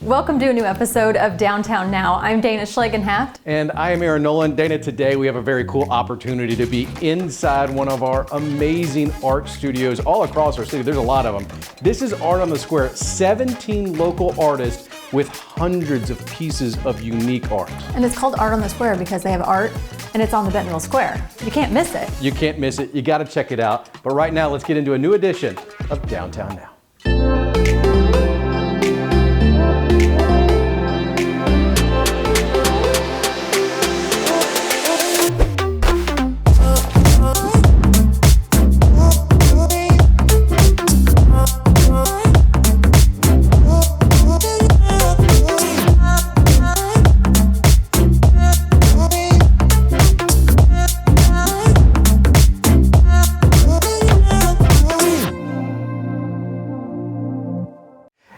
Welcome to a new episode of Downtown Now. I'm Dana Schlegenhaft. And I am Aaron Nolan. Dana, today we have a very cool opportunity to be inside one of our amazing art studios all across our city. There's a lot of them. This is Art on the Square, 17 local artists with hundreds of pieces of unique art. And it's called Art on the Square because they have art and it's on the Bentonville Square. You can't miss it. You can't miss it. You got to check it out. But right now, let's get into a new edition of Downtown Now.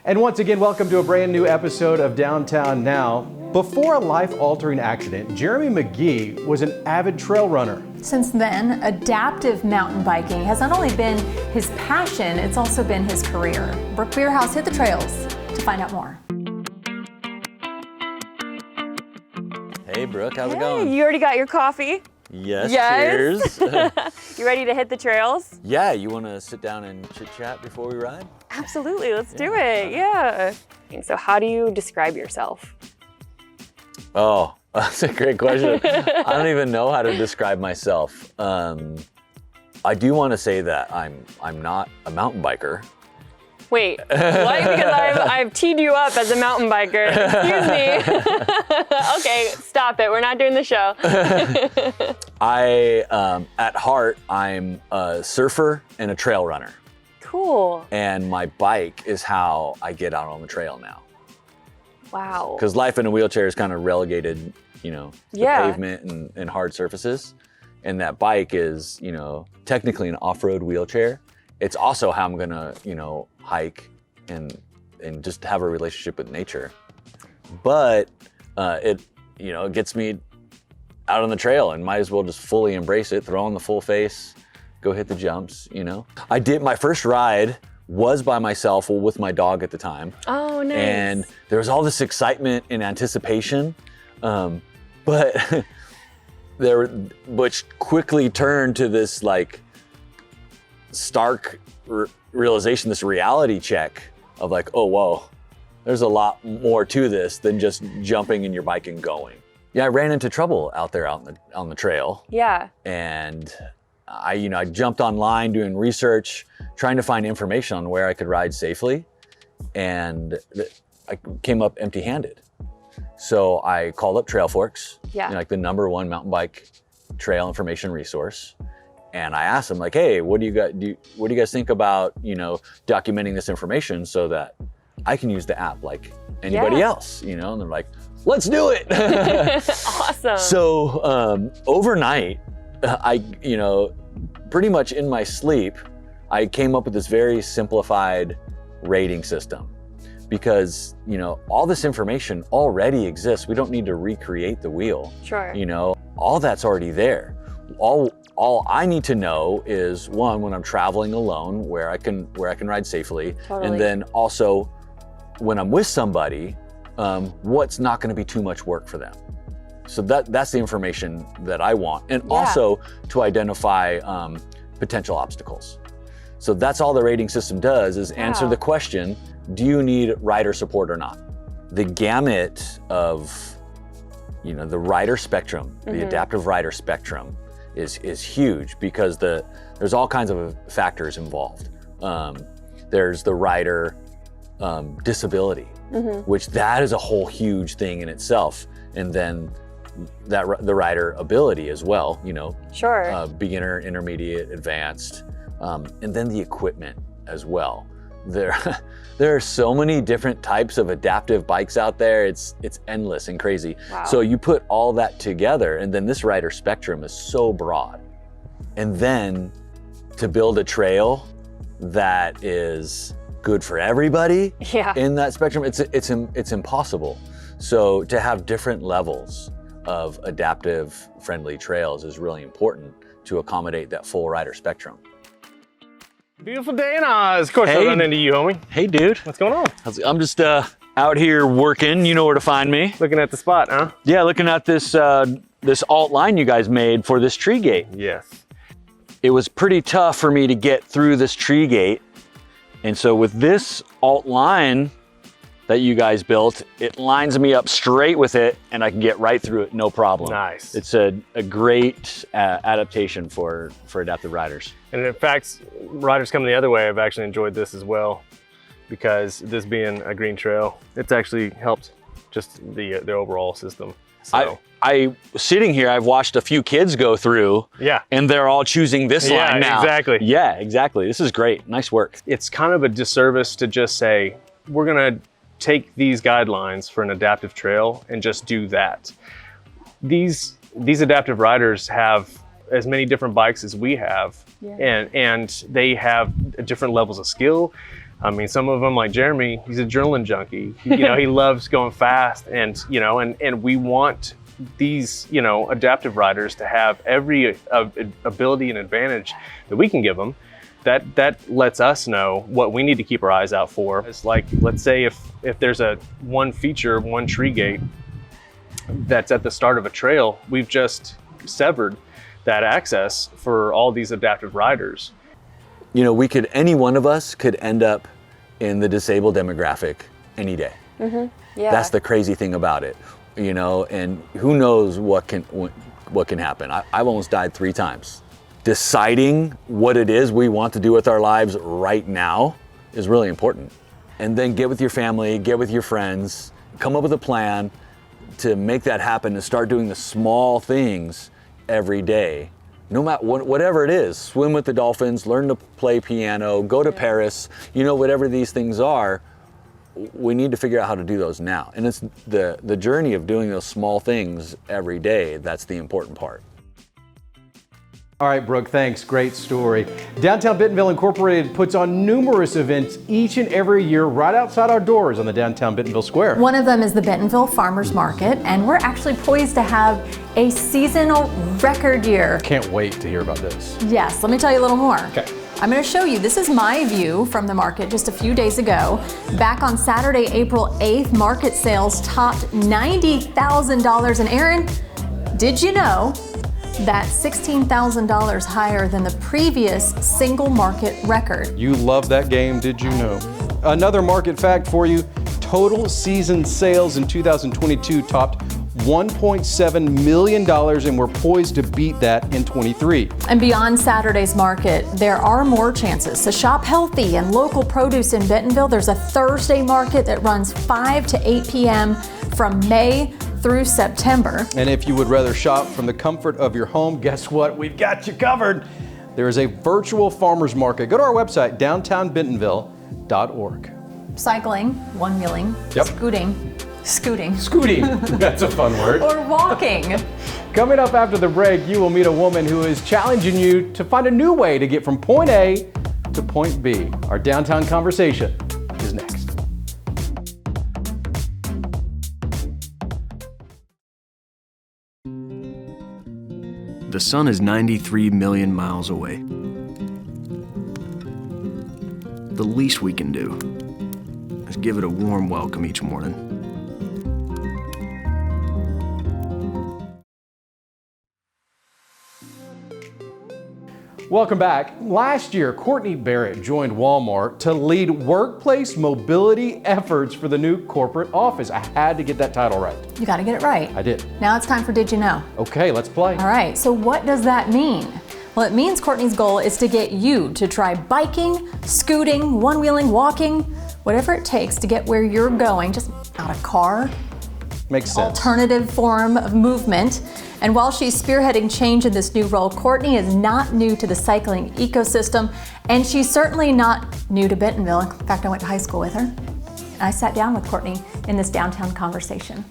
And once again, welcome to a brand new episode of Downtown Now. Before a life-altering accident, Jeremy McGee was an avid trail runner. Since then, adaptive mountain biking has not only been his passion, it's also been his career. Brooke Beerhouse hit the trails to find out more. Hey Brooke, how's it going? You already got your coffee? Yes, Yes. cheers. You ready to hit the trails? Yeah, you want to sit down and chit chat before we ride? Absolutely, let's do it, yeah. And so how do you describe yourself? Oh, that's a great question. I don't even know how to describe myself. I do want to say that I'm not a mountain biker. Wait, what? Because I've teed you up as a mountain biker. Excuse me. Okay, stop it. We're not doing the show. At heart, I'm a surfer and a trail runner. Cool. And my bike is how I get out on the trail now. Wow. Because life in a wheelchair is kind of relegated, to pavement and hard surfaces. And that bike is, technically an off-road wheelchair. It's also how I'm gonna, hike and just have a relationship with nature. But it gets me out on the trail and might as well just fully embrace it, throw on the full face, go hit the jumps, I did, my first ride was by myself with my dog at the time. Oh, nice. And there was all this excitement and anticipation, but which quickly turned to this stark realization, this reality check of oh, whoa, there's a lot more to this than just jumping in your bike and going. Yeah, I ran into trouble out there on the trail. Yeah. And I jumped online doing research, trying to find information on where I could ride safely. And I came up empty-handed. So I called up Trail Forks, yeah, the #1 mountain bike trail information resource. And I asked them hey, what do you guys think about, documenting this information so that I can use the app like anybody else, and they're like, let's do it. Awesome. So overnight, I, pretty much in my sleep, I came up with this very simplified rating system because, all this information already exists. We don't need to recreate the wheel. Sure. All that's already there. All I need to know is one, when I'm traveling alone, where I can ride safely. Totally. And then also when I'm with somebody, what's not gonna be too much work for them. So that's the information that I want. And also to identify potential obstacles. So that's all the rating system does is answer the question, do you need rider support or not? The gamut of, the rider spectrum, the adaptive rider spectrum is huge because there's all kinds of factors involved. There's the rider disability, which that is a whole huge thing in itself. And then the rider ability as well, Sure. Beginner, intermediate, advanced, and then the equipment as well. There are so many different types of adaptive bikes out there. It's endless and crazy. Wow. So you put all that together, and then this rider spectrum is so broad. And then to build a trail that is good for everybody in that spectrum, it's impossible. So to have different levels of adaptive friendly trails is really important to accommodate that full rider spectrum. Beautiful day in Oz. Of course, Hey. I run into you, homie. Hey, dude. What's going on? I'm just out out here working. You know where to find me. Looking at the spot, huh? Yeah, looking at this this alt line you guys made for this tree gate. Yes. It was pretty tough for me to get through this tree gate. And so with this alt line that you guys built, it lines me up straight with it and I can get right through it, no problem. Nice. It's a great adaptation for adaptive riders. And in fact, riders coming the other way have actually enjoyed this as well, because this being a green trail, it's actually helped just the overall system. So. I sitting here, I've watched a few kids go through, Yeah. and they're all choosing this line now. Exactly. Yeah, exactly. This is great. Nice work. It's kind of a disservice to just say, we're gonna take these guidelines for an adaptive trail and just do that. These adaptive riders have as many different bikes as we have, and they have different levels of skill. I mean, some of them, like Jeremy, he's a adrenaline junkie. You know, he loves going fast, and you know, and we want these, you know, adaptive riders to have every ability and advantage that we can give them. That lets us know what we need to keep our eyes out for. It's like, let's say if there's one feature, one tree gate that's at the start of a trail, we've just severed that access for all these adaptive riders. You know, any one of us could end up in the disabled demographic any day. Mm-hmm. Yeah. That's the crazy thing about it, you know, and who knows what can happen. I've almost died 3 times. Deciding what it is we want to do with our lives right now is really important. And then get with your family, get with your friends, come up with a plan to make that happen and start doing the small things every day. No matter whatever it is, swim with the dolphins, learn to play piano, go to Paris, you know, whatever these things are, we need to figure out how to do those now. And it's the journey of doing those small things every day, that's the important part. All right, Brooke, thanks. Great story. Downtown Bentonville Incorporated puts on numerous events each and every year right outside our doors on the downtown Bentonville Square. One of them is the Bentonville Farmers Market, and we're actually poised to have a seasonal record year. Can't wait to hear about this. Yes, let me tell you a little more. Okay. I'm going to show you. This is my view from the market just a few days ago. Back on Saturday, April 8th, market sales topped $90,000. And Aaron, did you know that's $16,000 higher than the previous single market record? You love that game, did you know? Another market fact for you, total season sales in 2022 topped $1.7 million, and we're poised to beat that in 23. And beyond Saturday's market, there are more chances to shop healthy and local produce in Bentonville. There's a Thursday market that runs 5 to 8 p.m. from May through September. And if you would rather shop from the comfort of your home, guess what? We've got you covered. There is a virtual farmers market. Go to our website, downtownbentonville.org. Cycling, one-wheeling, Yep. scooting, Scooting, that's a fun word. or walking. Coming up after the break, you will meet a woman who is challenging you to find a new way to get from point A to point B. Our downtown conversation is next. The sun is 93 million miles away. The least we can do is give it a warm welcome each morning. Welcome back. Last year, Courtney Barrett joined Walmart to lead workplace mobility efforts for the new corporate office. I had to get that title right. You got to get it right. I did. Now it's time for Did You Know? Okay, let's play. All right, so what does that mean? Well, it means Courtney's goal is to get you to try biking, scooting, one-wheeling, walking, whatever it takes to get where you're going, just not a car, Makes sense. alternative form of movement. And while she's spearheading change in this new role, Courtney is not new to the cycling ecosystem, and she's certainly not new to Bentonville. In fact, I went to high school with her. And I sat down with Courtney in this downtown conversation.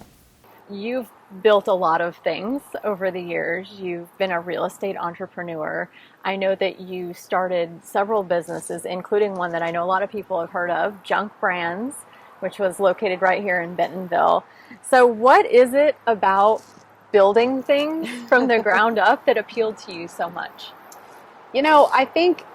You've built a lot of things over the years. You've been a real estate entrepreneur. I know that you started several businesses, including one that I know a lot of people have heard of, Junk Brands, which was located right here in Bentonville. So what is it about building things from the ground up that appealed to you so much? You know, I think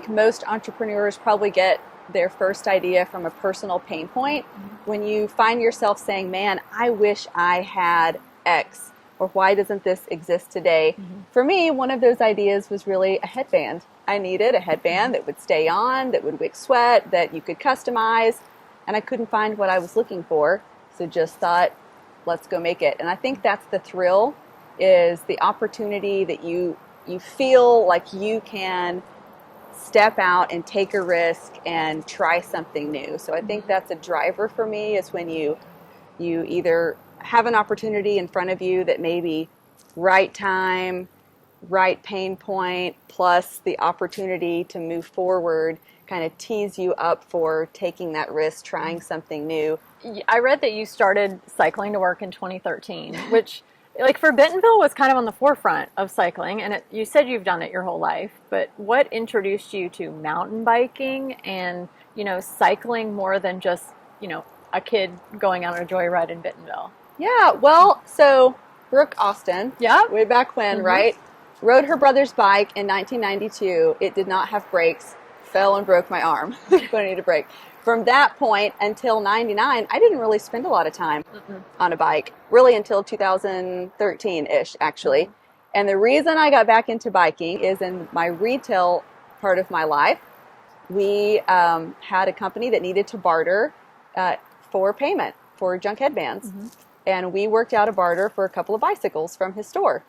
most entrepreneurs probably get their first idea from a personal pain point. When you find yourself saying, man, I wish I had X, or why doesn't this exist today? For me, one of those ideas was really a headband. I needed a headband that would stay on, that would wick sweat, that you could customize, and I couldn't find what I was looking for, so just thought, let's go make it. And I think that's the thrill, is the opportunity that you feel like you can step out and take a risk and try something new. So I think that's a driver for me, is when you either have an opportunity in front of you that maybe right time, right pain point, plus the opportunity to move forward kind of tees you up for taking that risk, trying something new. I read that you started cycling to work in 2013, which, like, for Bentonville was kind of on the forefront of cycling, and you said you've done it your whole life, but what introduced you to mountain biking and, cycling more than just, a kid going on a joyride in Bentonville? Yeah, well, so Brooke Austin, way back when, right, rode her brother's bike in 1992. It did not have brakes, fell and broke my arm, but I need a brake. From that point until 99, I didn't really spend a lot of time on a bike, really until 2013-ish, actually. And the reason I got back into biking is in my retail part of my life, we had a company that needed to barter for payment for junk headbands. And we worked out a barter for a couple of bicycles from his store.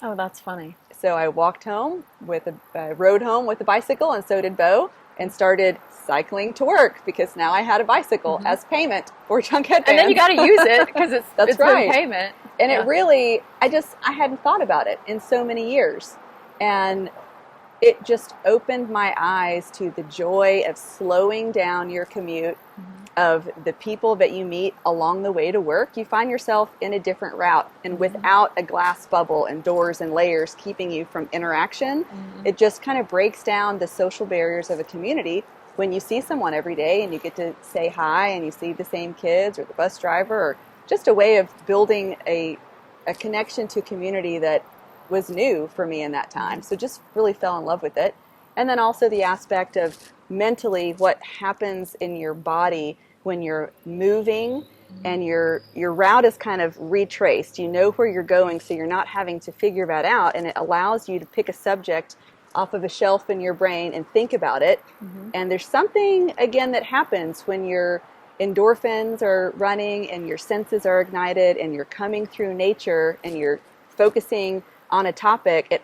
Oh, that's funny. So I rode home with a bicycle, and so did Bo, and started cycling to work because now I had a bicycle as payment for junk headbands. And then you got to use it because it's right. payment. And it really, I hadn't thought about it in so many years. And it just opened my eyes to the joy of slowing down your commute, of the people that you meet along the way to work. You find yourself in a different route, and without a glass bubble and doors and layers keeping you from interaction, it just kind of breaks down the social barriers of a community. When you see someone every day and you get to say hi and you see the same kids or the bus driver, or just a way of building a connection to community that was new for me in that time. So just really fell in love with it. And then also the aspect of mentally what happens in your body when you're moving and your route is kind of retraced. You know where you're going, so you're not having to figure that out, and it allows you to pick a subject off of a shelf in your brain and think about it. And there's something, again, that happens when your endorphins are running and your senses are ignited and you're coming through nature and you're focusing on a topic.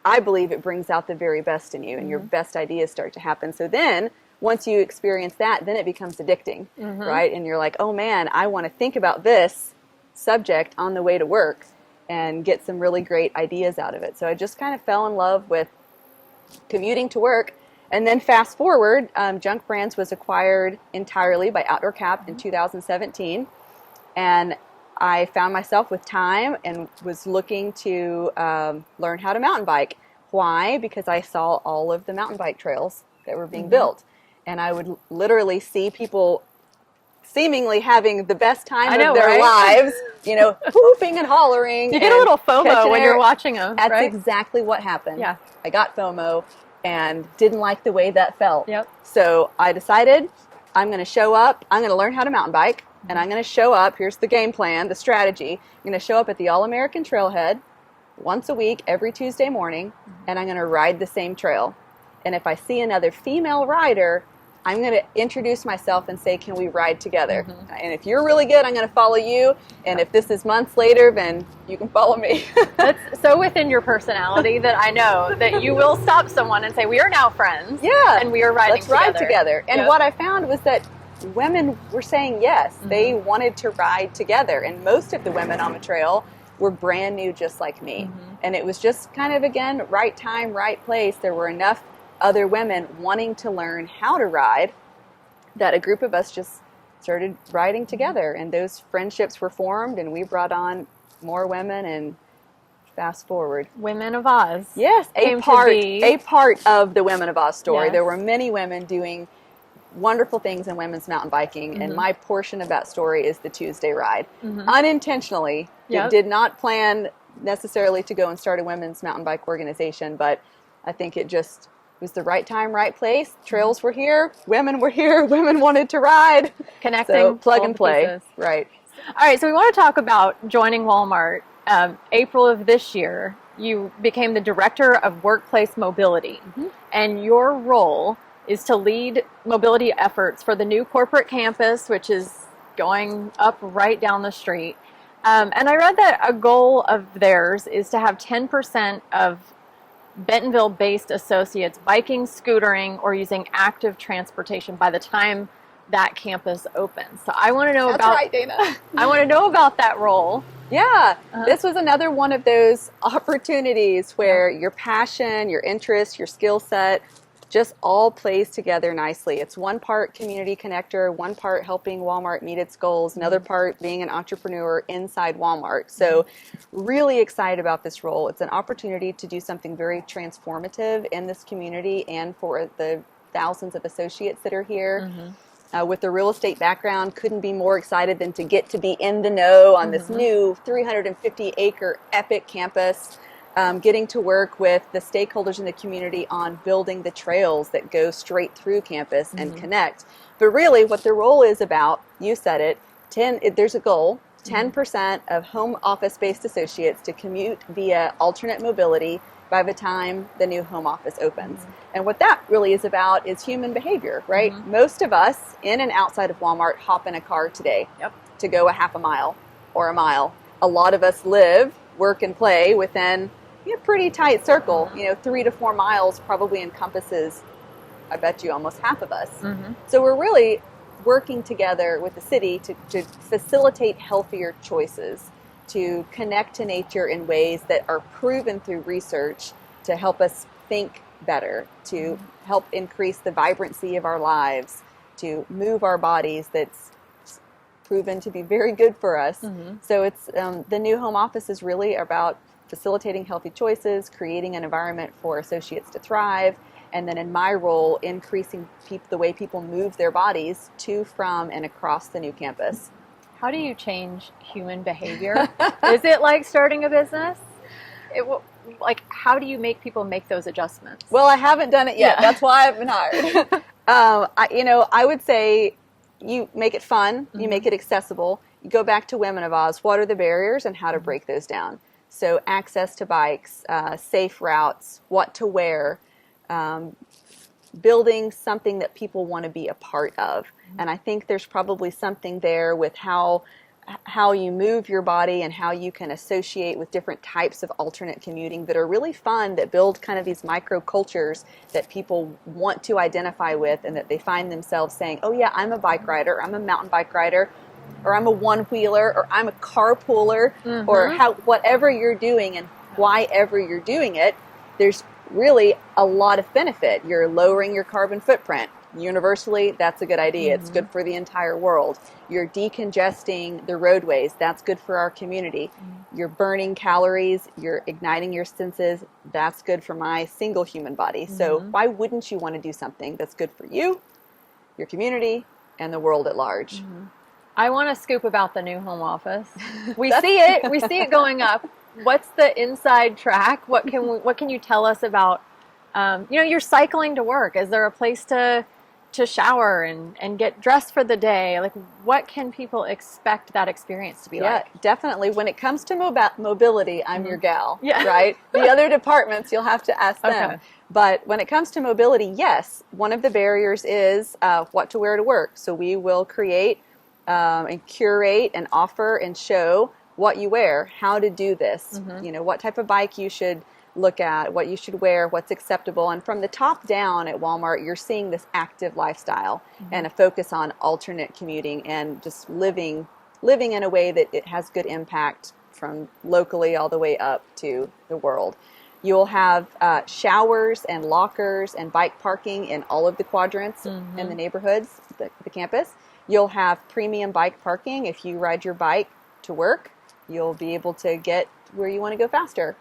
I believe it brings out the very best in you, and your best ideas start to happen. So then, once you experience that, then it becomes addicting, right? And you're like, oh man, I want to think about this subject on the way to work and get some really great ideas out of it. So I just kind of fell in love with commuting to work. And then fast forward, Junk Brands was acquired entirely by Outdoor Cap in 2017. And I found myself with time and was looking to learn how to mountain bike. Why? Because I saw all of the mountain bike trails that were being built. And I would literally see people seemingly having the best time of their lives, whooping and hollering. You get a little FOMO when you're watching them, That's right? exactly what happened. Yeah. I got FOMO and didn't like the way that felt. Yep. So I decided I'm going to show up, I'm going to learn how to mountain bike, and I'm going to show up, here's the game plan, the strategy, I'm going to show up at the All-American Trailhead once a week, every Tuesday morning, and I'm going to ride the same trail. And if I see another female rider, I'm going to introduce myself and say, can we ride together? And if you're really good, I'm going to follow you. And if this is months later, then you can follow me. That's so within your personality that I know that you will stop someone and say, we are now friends. Yeah. And we are riding Let's ride together. And what I found was that women were saying yes. They wanted to ride together. And most of the women on the trail were brand new, just like me. And it was just kind of, again, right time, right place. There were enough other women wanting to learn how to ride that a group of us just started riding together, and those friendships were formed, and we brought on more women, and fast forward. Women of Oz. Yes, a part of the Women of Oz story. Yes. There were many women doing wonderful things in women's mountain biking, and my portion of that story is the Tuesday ride. Unintentionally, did not plan necessarily to go and start a women's mountain bike organization, but I think it just was the right time, right place. Trails were here, women wanted to ride. Connecting, So plug all and the play. pieces. Right. All right, so we want to talk about joining Walmart. April of this year, you became the Director of Workplace Mobility, and your role is to lead mobility efforts for the new corporate campus, which is going up right down the street. And I read that a goal of theirs is to have 10% of Bentonville-based associates biking, scootering, or using active transportation by the time that campus opens. So I want to know That's right, Dana. I want to know about that role. Yeah, this was another one of those opportunities where your passion, your interest, your skill set just all plays together nicely. It's one part community connector, one part helping Walmart meet its goals, another part being an entrepreneur inside Walmart. So really excited about this role. It's an opportunity to do something very transformative in this community and for the thousands of associates that are here. With a real estate background, couldn't be more excited than to get to be in the know on this new 350-acre epic campus, getting to work with the stakeholders in the community on building the trails that go straight through campus and connect. But really what the role is about, you said it, there's a goal, 10% of home office-based associates to commute via alternate mobility by the time the new home office opens. And what that really is about is human behavior, right? Most of us in and outside of Walmart hop in a car today to go a half a mile or a mile. A lot of us live, work, and play within a pretty tight circle. 3 to 4 miles probably encompasses, I bet you, almost half of us. So we're really working together with the city to facilitate healthier choices, to connect to nature in ways that are proven through research to help us think better, to help increase the vibrancy of our lives, to move our bodies. That's proven to be very good for us. So it's the new home office is really about facilitating healthy choices, creating an environment for associates to thrive, and then in my role, increasing the way people move their bodies to, from, and across the new campus. How do you change human behavior? Is it like starting a business? How do you make people make those adjustments? Well, I haven't done it yet. That's why I've been hired. I would say you make it fun, you make it accessible. You go back to Women of Oz. What are the barriers and how to break those down? So access to bikes, safe routes, what to wear, building something that people want to be a part of. And I think there's probably something there with how you move your body and how you can associate with different types of alternate commuting that are really fun, that build kind of these micro cultures that people want to identify with, and that they find themselves saying, oh yeah, I'm a bike rider, I'm a mountain bike rider, or I'm a one-wheeler, or I'm a carpooler, or whatever you're doing and why ever you're doing it, there's really a lot of benefit. You're lowering your carbon footprint. Universally, that's a good idea. It's good for the entire world. You're decongesting the roadways. That's good for our community. You're burning calories. You're igniting your senses. That's good for my single human body. So why wouldn't you want to do something that's good for you, your community, and the world at large? I want to scoop about the new home office. We see it. We see it going up. What's the inside track? What can you tell us about? You're cycling to work. Is there a place to shower and get dressed for the day? Like, what can people expect that experience to be like? Yeah, definitely. When it comes to mobility, I'm your gal, right? The other departments, you'll have to ask them. But when it comes to mobility, yes, one of the barriers is what to wear to work. So we will create and curate and offer and show what you wear, how to do this, what type of bike you should look at, what you should wear, what's acceptable. And from the top down at Walmart, you're seeing this active lifestyle and a focus on alternate commuting and just living in a way that it has good impact from locally all the way up to the world. You'll have showers and lockers and bike parking in all of the quadrants in the neighborhoods, the campus. You'll have premium bike parking. If you ride your bike to work, you'll be able to get where you want to go faster.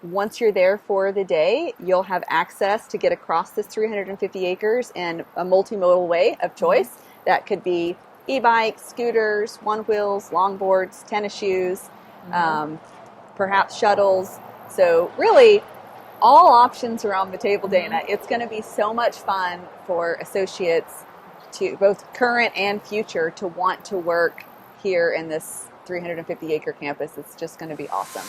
Once you're there for the day, you'll have access to get across this 350 acres in a multimodal way of choice. That could be e-bikes, scooters, one-wheels, longboards, tennis shoes, perhaps shuttles. So really, all options are on the table, Dana. It's going to be so much fun for associates, to both current and future, to want to work here in this 350-acre campus. It's just going to be awesome.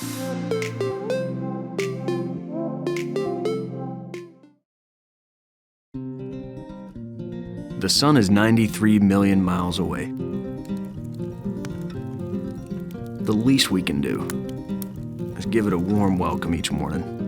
The sun is 93 million miles away. The least we can do is give it a warm welcome each morning.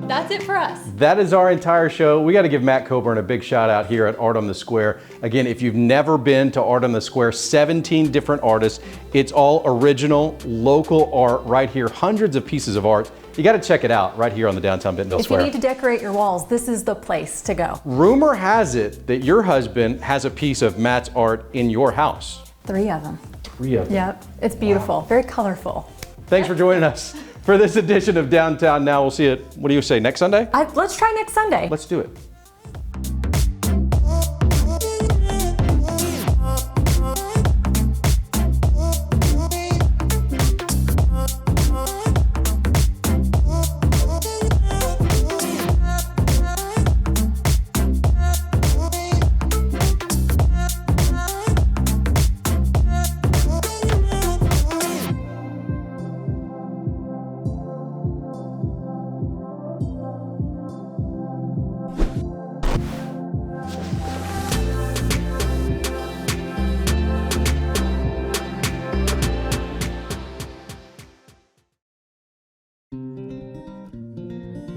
That's it for us. That is our entire show. We got to give Matt Coburn a big shout out here at Art on the Square. Again, if you've never been to Art on the Square, 17 different artists. It's all original, local art right here. Hundreds of pieces of art. You got to check it out right here on the downtown Bentonville If Square. you need to decorate your walls, this is the place to go. Rumor has it that your husband has a piece of Matt's art in your house. 3 of them. 3 of them. Yep, it's beautiful, very colorful. Thanks for joining us for this edition of Downtown Now. We'll see you, what do you say, next Sunday? Let's try next Sunday. Let's do it.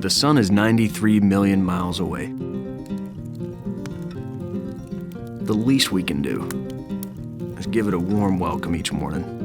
The sun is 93 million miles away. The least we can do is give it a warm welcome each morning.